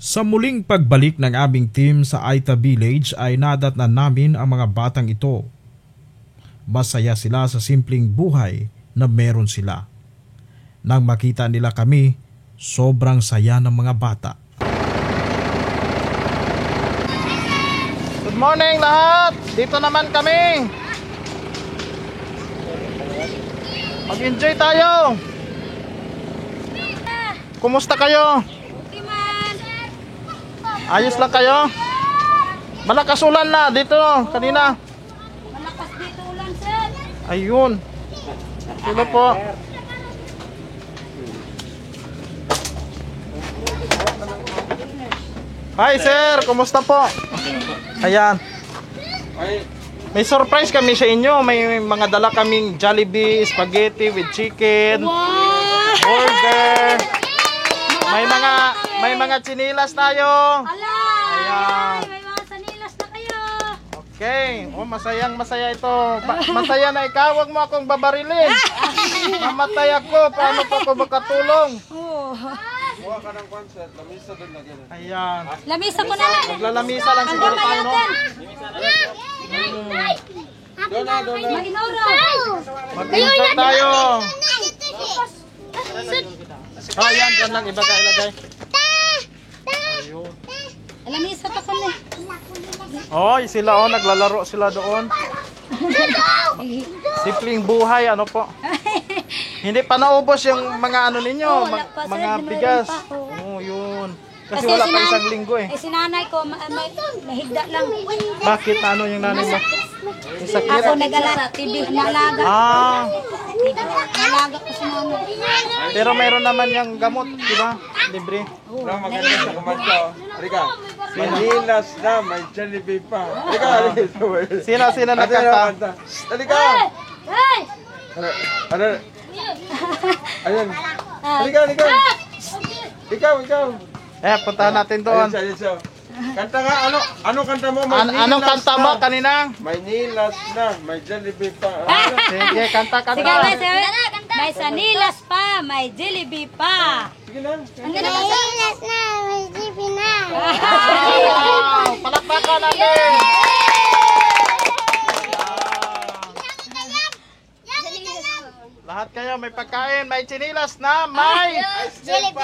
Sa muling pagbalik ng aming team sa Aita Village ay nadatnan namin ang mga batang ito. Masaya sila sa simpleng buhay na meron sila. Nang makita nila kami, sobrang saya ng mga bata. Good morning lahat! Dito naman kami! Mag-enjoy tayo! Kumusta kayo? Ayos lang kayo? Malakas ulan na dito kanina. Malakas dito ulan, sir. Ayun. Sino po? Hi sir, kumusta po? Ayan. May surprise kami sa inyo. May mga dala kaming Jollibee, spaghetti with chicken, burger. May mga chinilas tayo. Ala! Ayan. May mga sanilas na kayo. Okay. Oh, masaya ito. Masaya na ikaw. Huwag mo akong babarilin. Mamatay ako. Paano pa ako makatulong? Buha ka ng concert, lamisa doon na gano'n. Ayan. Lamisa ko na lang. Maglalamisa lang siguro tayo, no? Doon na. Maginoro. Mag-insert tayo. Oh, ayan. Diyan lang. Iba ka ilagay. Ayun. Lamisa pa kami. Oh, sila oh. Naglalaro sila doon. Simpleng buhay. Ano po? Hindi pa naubos yung mga ano ninyo. wala pa, sir. Mga Meron bigas. pa, oh. Oh, yun. Kasi wala pa isang linggo eh. Si nanay ko, may nahigda lang. Bakit? Ano yung nanay mo? Yung sakit? Ako nag-alaga. TV, nalaga. Ah, Nalaga ko si nanay. pero mayroon naman yung gamot, di ba? Libre. Wala maganda sa kumanta. Halika. Manilas na, may Jollibee pa. Halika, halika. Sino nagkanta? Halika. Hey! Ano? Ayun. Halika. Ikaw. Puntahan natin doon. Ayun siya. Kanta nga, ano kanta mo? Anong kanta mo kanina? May nilas na, may Jollibee pa. Sige, kanta. Sige, may sanilas pa, may Jollibee pa. Sige na. Sanilas na, may Jollibee na. Wow! Palakpakan natin! Lahat kayo may pagkain, may chinilas na, may Jollibee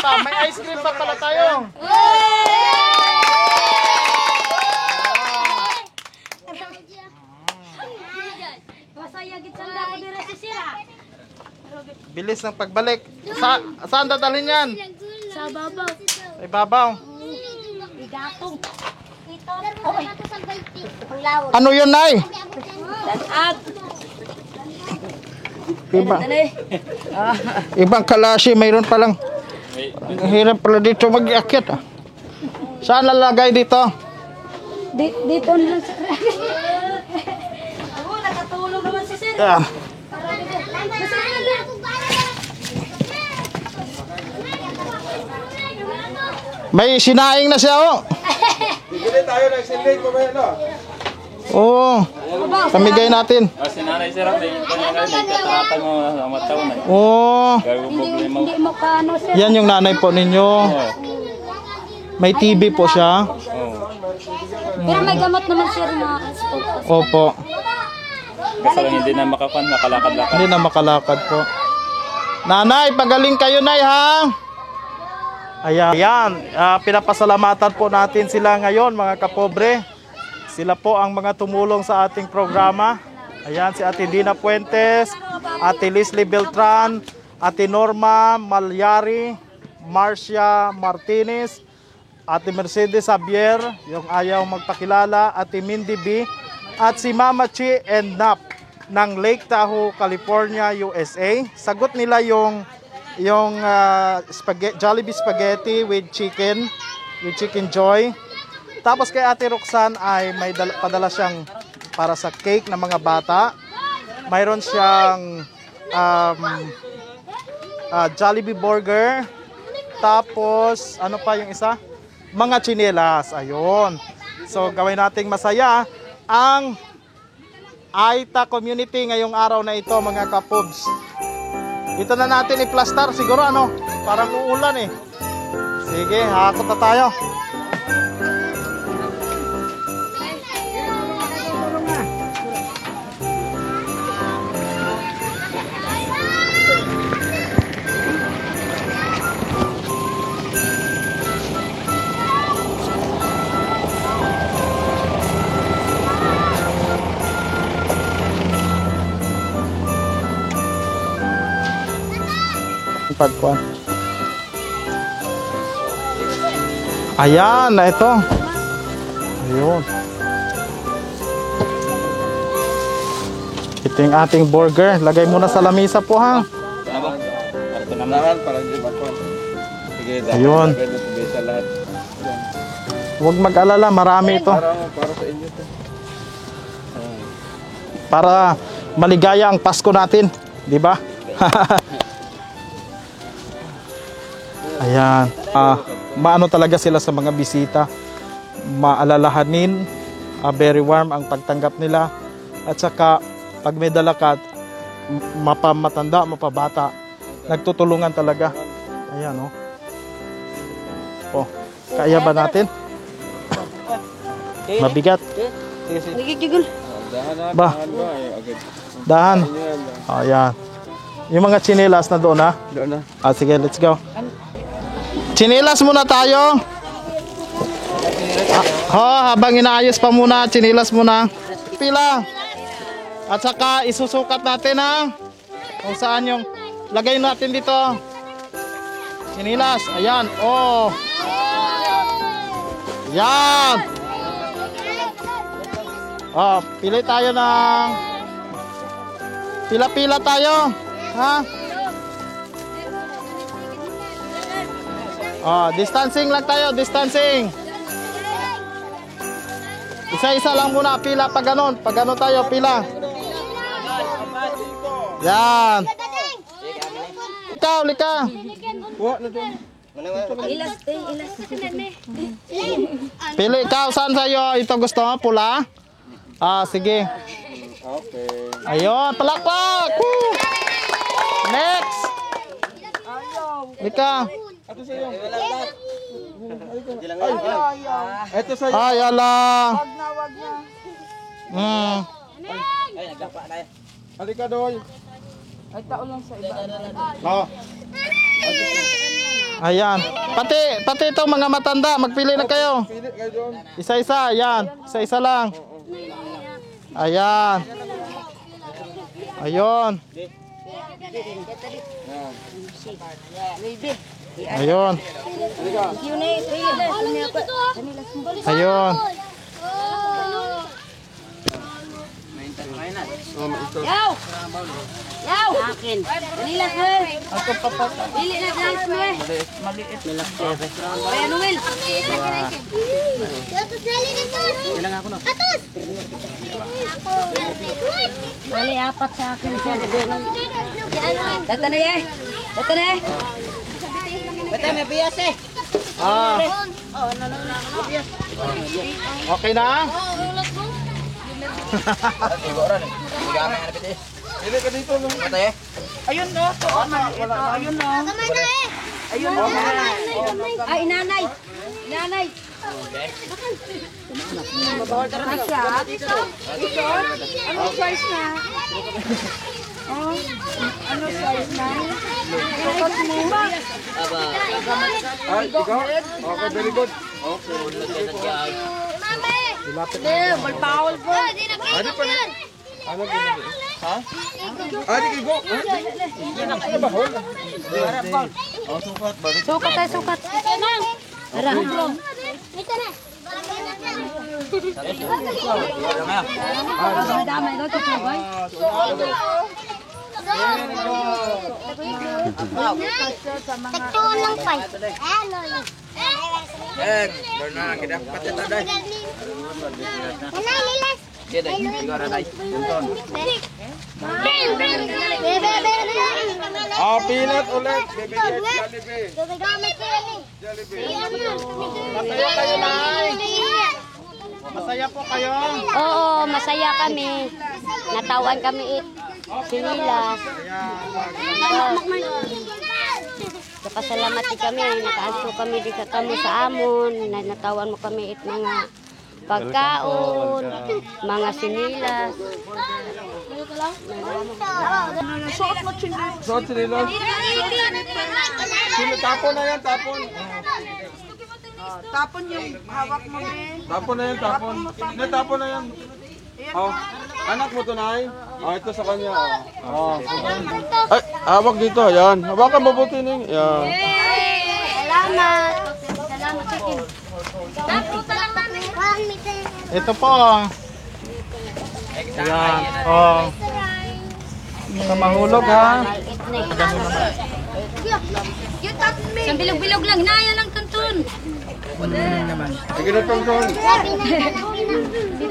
pa, may ice cream pa pala tayo. Masaya gid sa dako dira si Sira. Bilis ng pagbalik. Saan dadalhin yan? Sa babaw. Sa ibabaw. Igatong. Ito. Oy. Ang lawak. Ano yun, Nay? At Ibang kalasi, mayroon pa lang. Ang hirap pala dito mag-iakyat. Saan lalagay dito? dito na lang sa Ako nakatulog naman si Sir. Ah. May sinaing na siya, oh. Bigili tayo ng silig, mamaya no? Oo. Pamigay natin. Si nanay sir, may kataratan mo sa mataw na. Oo. Gago problema. Hindi mo kaano Sir. Yan yung nanay po ninyo. May TB po siya. Pero may gamot naman Sir na sport. Opo. Kasi lang hindi na makalakad-lakad. Hindi na makalakad po. Nanay, pagaling kayo, Nay, ha? Ayan. Pinapasalamatan po natin sila ngayon, mga kapobre. Sila po ang mga tumulong sa ating programa. Ayan, si Ate Dina Puentes, Ate Leslie Beltran, Ate Norma Malyari, Marcia Martinez, Ate Mercedes Xavier, yung ayaw magpakilala, Ate Mindy B, at si Mama Chi and Nap ng Lake Tahoe, California, USA. Sagot nila yung Jollibee spaghetti with chicken joy. Tapos kay Ate Roxanne ay may padala siyang para sa cake ng mga bata. Mayroon siyang Jollibee burger. Tapos ano pa yung isa? Mga tsinelas. Ayun. So gawin nating masaya ang Aita community ngayong araw na ito, mga kapubs. Ito na natin i-plaster siguro, ano? Parang uulan eh. Sige, hakot na tayo. Pagkuhan. Ayan, na ito. Ayun. Ito yung ating burger. Lagay muna sa lamisa po ha. Dahan para di bakwan. Sige, dahan. Ayun. Sige sa lahat. Huwag mag-alala, marami ito. Para sa inyo to. Para maligaya ang Pasko natin, di ba? Ayan. Maano talaga sila sa mga bisita. Maalalahanin, very warm ang pagtanggap nila. At saka, pag may dala ka, mapamatanda, mapabata, nagtutulungan talaga. Ayan, oh. Oh, kaya ba natin? Mabigat. Dahan Ba? agad. Dahan. Ayan. Yung mga tsinelas na doon, ha? Doon na. Sige, let's go. Tsinelas muna tayo. Habang inaayos pa muna, tsinelas muna. Pila. At saka isusukat natin ha. Kung saan yung lagay natin dito. Tsinelas. Ayan. Oh. Yan. Oh, pili tayo ng pila-pila tayo. Ha? Distancing lang tayo, distancing. Isa-isa lang muna, pila pag ganun tayo, pila. Yan. Ikaw, lika. Pili ikaw, saan sa'yo ito gusto mo? Pula? Sige. Okay. Ayun, palakpak. Woo! Next. Lika. Ito sa iyo. Ito sa iyo. Ay, ala. Halika doy. Oh. Ayan. Pati itong mga matanda, magpili na kayo. Pili kayo doon. Isa-isa, ayan. Isa-isa lang. Ayan. Ayun. Ayun. Ayun. Yaw! Yaw! Akin. Kanila sir. Ako papa. Dili na guys mo eh. Maliit. Kaya Noel. Ilang ako no? Atos. Mali apat sa akin sir. Data na eh. Data na eh. Bata may bias eh. Okay na? Pili ka dito no. Ayun no. Ayun no. Ayun no. Ay, inanay. Inanay. Mabawal ka rin siya. Ito? Ano size na? Oh, ano size na? Ikot mo ba? Ay, ikaw? Okay, very good. Okay. Balbawal po. Ano pa na? Ano ba? Ha? Di kigo. Ano ba hol? Sukat ba? Sukat tayo, sukat. Tara. Ito na. Damay daw ito, boy. Tektuan lang pa. Doon na, kita patita day. Nanay, lilas. Pilat ulit. Bebe Jollibee. Masaya kayo, Nay. Masaya po kayo. Oo, masaya kami. Natawan kami sinilas. Pasalamat di kami, nakaasyo kami di kamo sa amon, natawan mo kami it mga pagkaon, mga sinilas. Suot sinilas. Sino tapon na yan, tapon. Tapon yung hawak mo, Ben. Tapon na yan, tapon. Hindi, tapon na yan. Oh, anak mo to, Nay? Oh, ito sa kanya. Oh. Ay, hawak dito, yan. Hawakan mabuti ning. Yan. Salamat. Salamat chicken. Ito po. Ayan. Oh. Sa mahulog ha. Sa bilog-bilog lang, naya lang tuntun. Sige na, Tonton.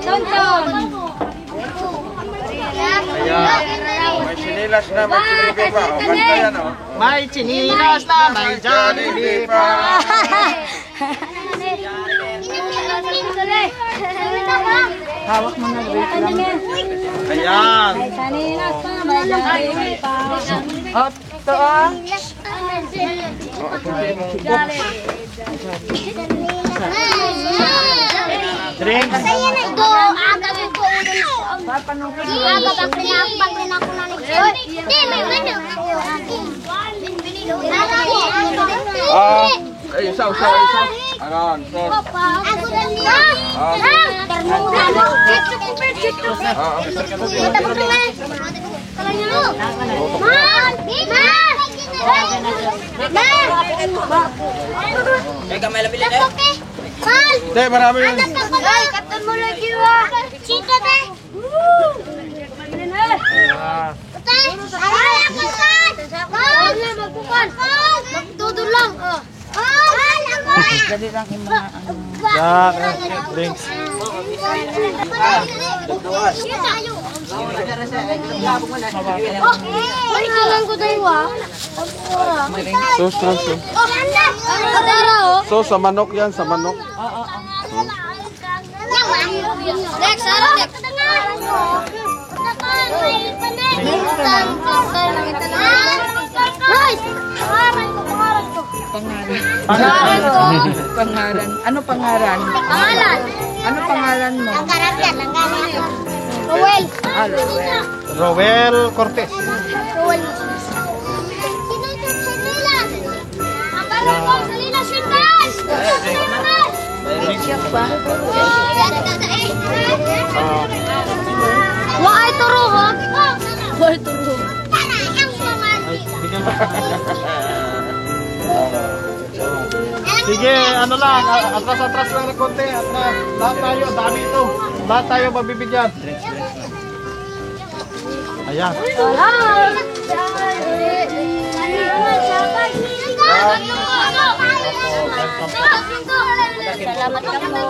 Tuntun. May sinilas na, may Jollibee pa. O, kanta yan, o. May chinilas na, may Jollibee pa. Hawak mo na, wait lang. Ayan. Oh, ito ah. Drinks. Ay, isa. Anon, sos. Hindi, marami yun. Katon mo lagi wa. Chika be. Magtutulong. Dali lang yung mga ano. Yan. Drinks. Sos. Sos, sa manok yan, sa manok. Next, Pangalan. Ano pangalan? Pangalan. Ano pangalan mo? Roel. Roel Cortez. Roel. Why turuhog? Why turuhog? Sige, ano lang, atras lang ng konti, atras. Lahat tayo, dami ito. Lahat tayo mabibigyan. Ayan. Salamat ka mo.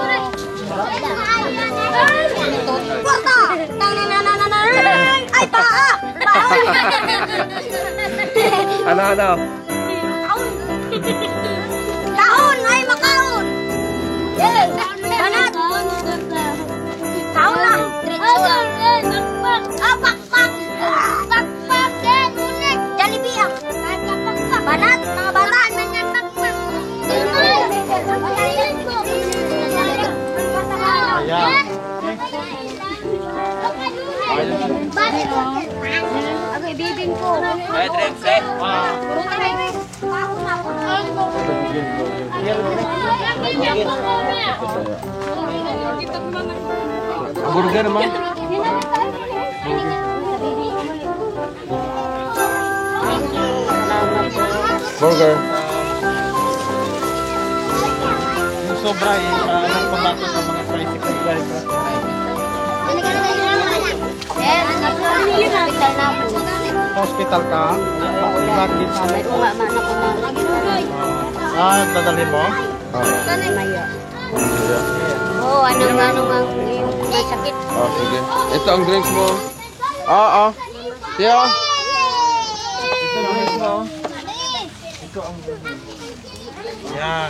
Ay, paa! Ano? Taon! Ay, makaon! Yes! Banat! Taon na! Pakpak! Pakpak! Jollibee ah! Banat! Mga bata! Ayan. Ako ibibing ko. Burger naman. Burger. Yung sobra yung nagpambato sa mga tricycle driver. Hospital ka? Bakit? Dadalhin mo? Oh, anong may sakit. Oh, sige. Ito ang drinks mo. Tiyo. Ito ang drinks mo. Yan.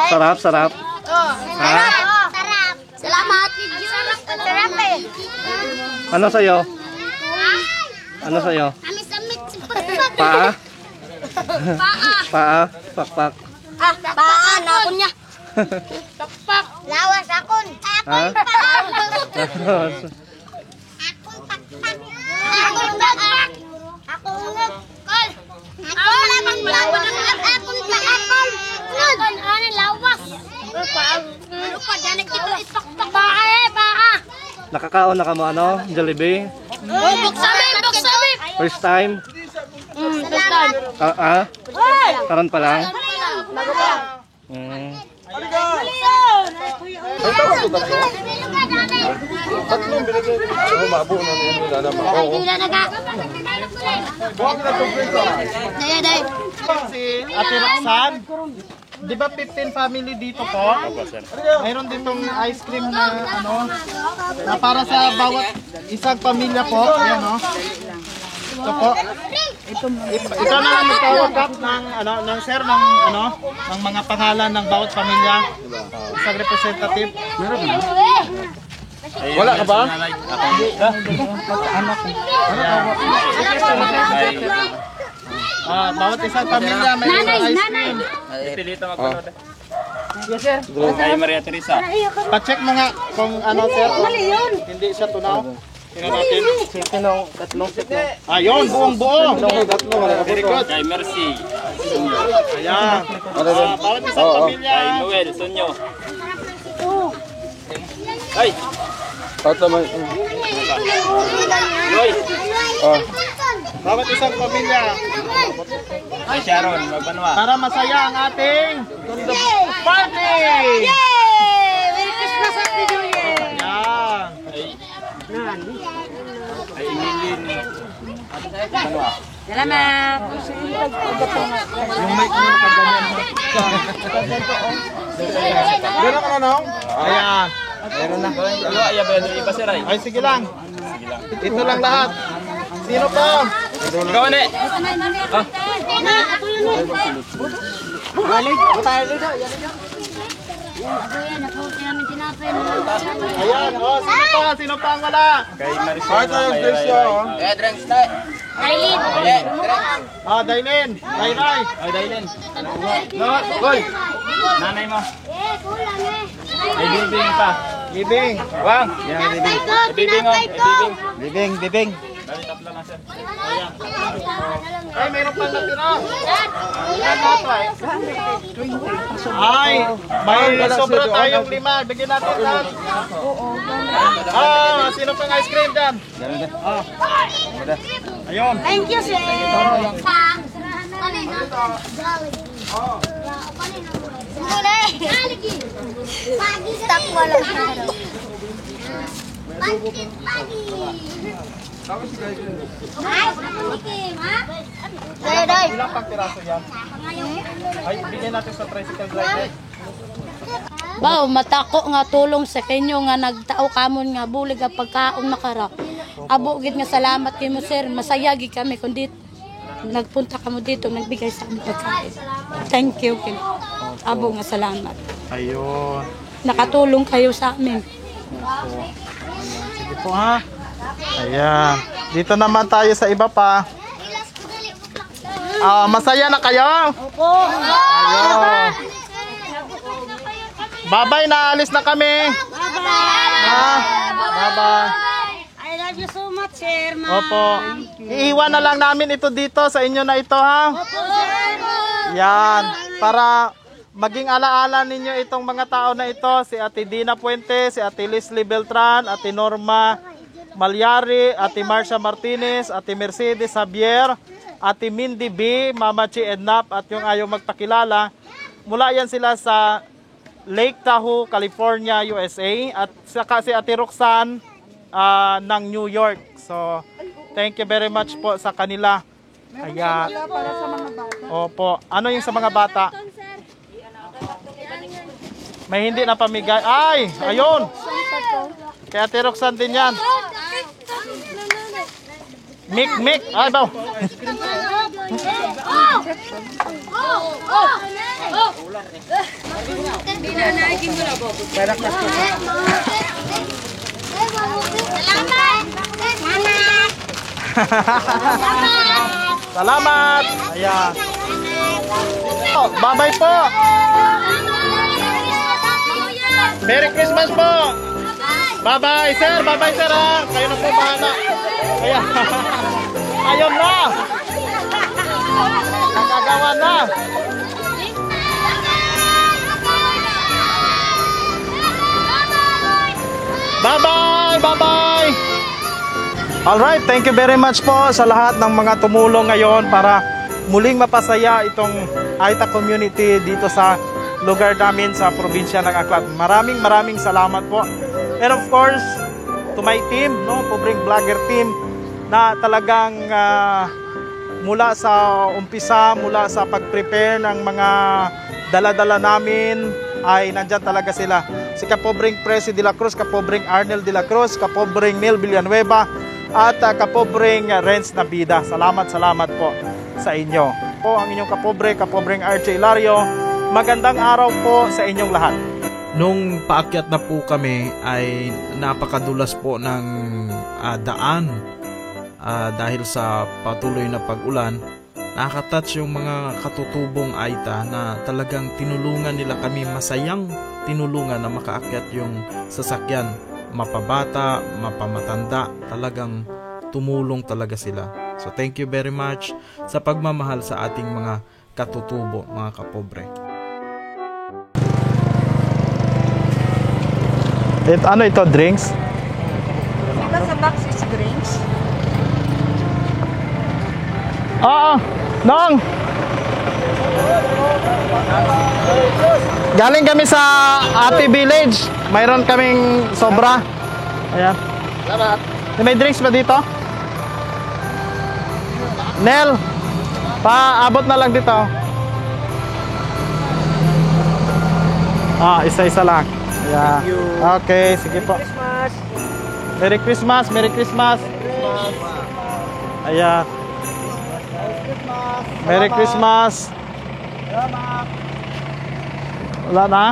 Sarap. Sarap. Sarap eh. Ano sa'yo? Ano sa'yo? Amit-amit. Paa? Paa? Pakpak? Ah, paan ako niya. Pakpak. Lawas akon. Ha? Akon pakpak. Akon pakpak. Akon kol. Akon lamang lawas. Akon pakpak. Akon ano lawas. Lupa dyan ito ipakpak. Paa. Nakakaon na ka mo ano? Jollibee? Buksabi. First time? First time. Karon pa lang? Bago pa. Tatlong binigay ko. Oh, maabo na nila naman. Oo. Day. Si Ate Roxanne, di ba 15 family dito po? Mayroon ditong ice cream na ano, na para sa bawat isang pamilya po. Ayan o. Ito po. Ikaw na lang magtawag Kap ng ano, ng sir ng ano, ng mga pangalan ng bawat pamilya. Isang representative. Wala ka ba? Bawat isang pamilya may isang ice cream. Ipilito magpanood. Yes, sir. Kay Maria Teresa. Pa-check mo nga kung ano sir. Hindi siya tunaw. Tingnan natin. Tatlong set. Ayun, buong-buo. Very good. Kay Mercy. Ayan. Bawat isang pamilya. Kay Noel, Sonyo. Ay! Tata may... Roy! Bawat isang pamilya. Kay Sharon, Magbanwa. Para masaya ang ating party! Merry Christmas, Happy New Year! Ayan. Kay Emilin. Salamat! Yung mic mo nakaganyan. Meron ka na nung? Ayan. Meron na. Ayaw ba yung iba sir ay? Ay, sige lang. Ito lang lahat. Sino pa? Ikaw ane! Ayan. Oh, sino pa? Sino pa ang wala? Kay Marisol. Kahit na yung Chris siya, oh. Dailin. Ray. Ay, Dailen. No, Goy. Nanay mo. Ay, Bibing pa. Ibing. Wang! Yan, Bibing. Bibing oh. Bibing. Dali, tatlo na sir. Ay, meron pa natira. Ay, may sobra tayong 5. Bigyan natin lahat. Sino pang ice cream dyan? Ayun. Thank you, sir! Stop wala siya. Day. Ilang pang piraso yan? Ay, bigyan natin sa tricycle driver. Bao, matako nga tulong sa kanyo nga nagtao kamon nga bulig nga pagkaon makara. Abo gid nga salamat kay mo sir, masaya gid kami kun dito nagpunta kamo dito nagbigay sa amin pagkain. Thank you kay. Abo nga salamat. Ayun. Nakatulong kayo sa amin. Sige po ha. Ayan. Dito naman tayo sa iba pa. Masaya na kayo? Opo. Ayun. Bye-bye, naalis na kami. Bye-bye. Bye-bye. I love you so much, sir. Opo. Iiwan na lang namin ito dito sa inyo na ito ha. Opo, sir. Yan. Para maging alaala ninyo itong mga tao na ito. Si Ate Dina Puente, si Ate Leslie Beltran, Ate Norma Malyari, Ate Marcia Martinez, Ate Mercedes Javier, Ate Mindy B, Mama Chi Ednap at yung ayaw magpakilala. Mula yan sila sa Lake Tahoe, California, USA at saka si Ate Roxanne ng New York. So, thank you very much po sa kanila. Ayan. Opo. Ano yung sa mga bata? May hindi na pamigay. Ay! Ayun! Kay Ate Roxanne din yan. Mik. Ay, baw. Salamat. Ayan. Oh, bye-bye po. Merry Christmas po. Bye-bye, sir. Bye-bye, sir. Ha? Kayo na po bahala. Ayan. Ayun na. Nakagawa na. Bye-bye. Bye-bye. Alright, thank you very much po sa lahat ng mga tumulong ngayon para muling mapasaya itong Aita community dito sa lugar namin sa probinsya ng Aklan. Maraming salamat po. And of course, to my team, no, Pobreng Vlogger team na talagang mula sa umpisa, mula sa pag-prepare ng mga dala-dala namin ay nandyan talaga sila. Si Kapobreng Presi de la Cruz, Kapobreng Arnel de la Cruz, Kapobreng Neil Villanueva, at Kapobreng Renz Nabida. Salamat po sa inyo. Po ang inyong Kapobreng Archie Hilario. Magandang araw po sa inyong lahat. Nung paakyat na po kami ay napakadulas po ng daan dahil sa patuloy na pag-ulan. Nakaka-touch yung mga katutubong Aita na talagang tinulungan nila kami, masayang tinulungan na makaakyat yung sasakyan. Mapabata, mapamatanda, talagang tumulong talaga sila. So thank you very much sa pagmamahal sa ating mga katutubo, mga kapobre. Ano ito, drinks? Diba sa box is drinks? Oo, Nong! Galing kami sa Ate Village. Mayroon kaming sobra. Ayan. Salamat. May drinks ba dito? Nel, paabot na lang dito. Isa-isa lang. Yeah. Thank you. Okay, sige po. Merry Christmas. Merry Christmas. Ayan. Merry Christmas. Wala na?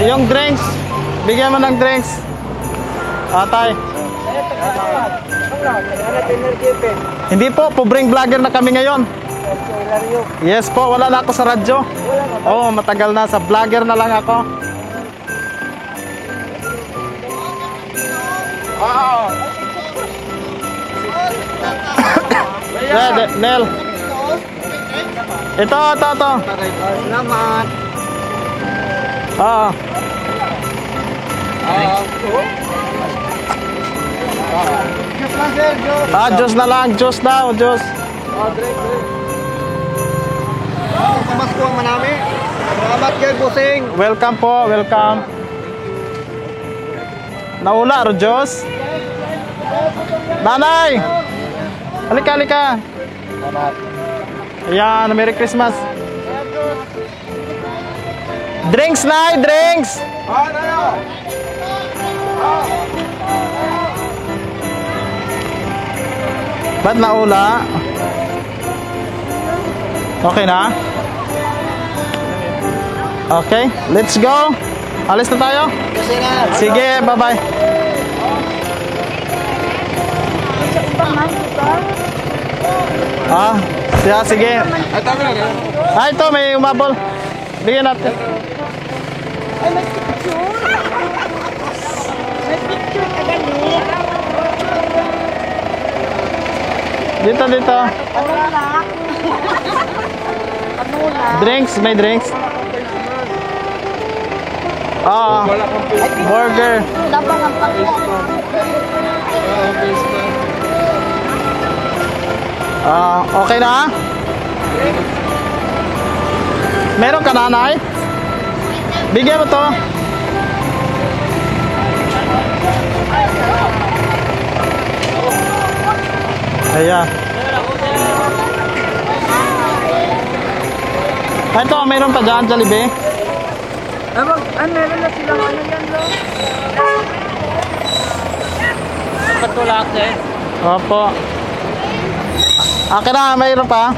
Yung drinks. Bigyan mo ng drinks. Atay. Hindi po, pobreng vlogger na kami ngayon. Yes po, wala na ako sa radyo. Oo, matagal na. Sa vlogger na lang ako. Nel. Ito. Salamat. Juice na lang. Juice daw. Juice. Pamasko ang manami. Salamat kayo, Busing. Welcome po. Welcome. Naula, Rojos. Nanay! Halika. Ayan, Merry Christmas. Drinks, Nay! Drinks! Ba't naula? Okay na? Okay, let's go. Alis na tayo? Sige, bye-bye. Sige. Ito, may umabol. Bigyan natin. Ay, may picture. May picture ka galit. Dito. Ano na? Drinks, may drinks. Burger. Dabang ang pagkakas. Okay na? Meron ka, nanay? Bigyan mo to. Ayan. Ito, meron pa dyan, Jollibee. Meron na silang ano yan, lo? Patulak eh. Opo. Akin na, mayroon pa.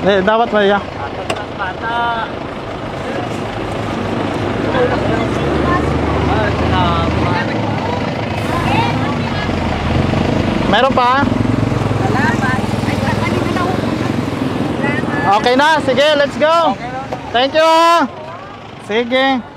Dapat may Meron pa? Okay na, sige, let's go. Thank you. Sige.